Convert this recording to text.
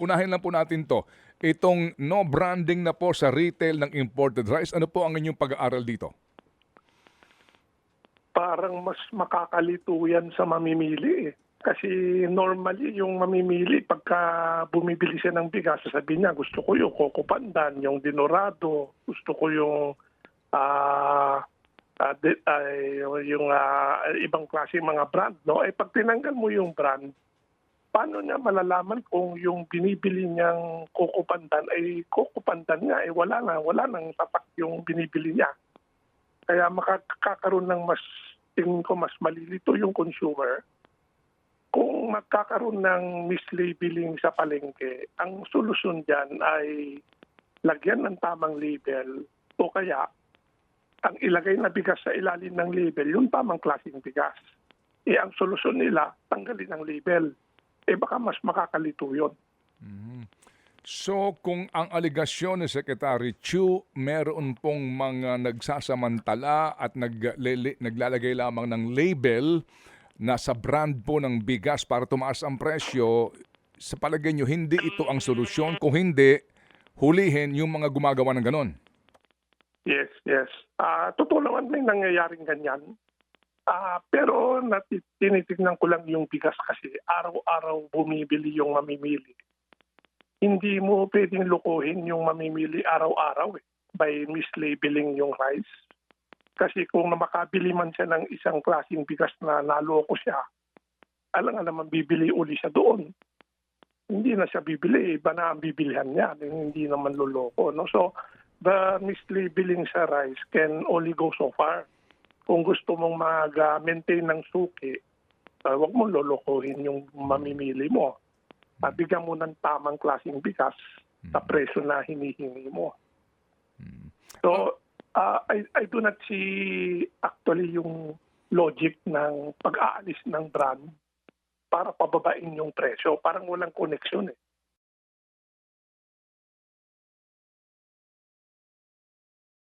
unahin lang po natin to. Itong no branding na po sa retail ng imported rice, ano po ang inyong pag-aaral dito? Parang mas makakalito yan sa mamimili eh. Kasi normally yung mamimili pagka bumibili siya ng bigas, sasabihin niya gusto ko yung Coco Pandan, yung Dinorado, gusto ko yung ibang klase mga brand. No? Pag tinanggal mo yung brand, paano niya malalaman kung yung binibili niyang Coco Pandan ay Coco Pandan nga, wala nang tatak yung binibili niya. Kaya makakakaroon ng tingin ko mas malilito yung consumer. Kung magkakaroon ng mislabeling sa palengke, ang solusyon dyan ay lagyan ng tamang label o kaya ang ilagay na bigas sa ilalim ng label, yung tamang klaseng bigas. Ang solusyon nila, tanggalin ang label. Baka mas makakalito yun. So kung ang aligasyon ni Secretary Chu, meron pong mga nagsasamantala at naglalagay lamang ng label na sa brand po ng bigas para tumaas ang presyo, sa palagay nyo, hindi ito ang solusyon? Kung hindi, hulihin yung mga gumagawa ng ganon. Yes. Totoo naman may nangyayaring ganyan. Pero tinitignan ko lang yung bigas kasi araw-araw bumibili yung mamimili. Hindi mo pwedeng lukuhin yung mamimili araw-araw by mislabeling yung rice. Kasi kung makabili man siya ng isang klaseng bigas na naloko siya, alam nga naman bibili uli siya doon. Hindi na siya bibili, iba na ang bibilihan niya, hindi naman luloko. No? So, the mislabeling sa rice can only go so far. Kung gusto mong mag-maintain ng suki, huwag mo lolokohin yung mamimili mo. Bigyan mo ng tamang klaseng bigas sa presyo na hinihingi mo. So, I do not see actually yung logic ng pag-aalis ng brand para pababain yung presyo. Parang walang koneksyon eh.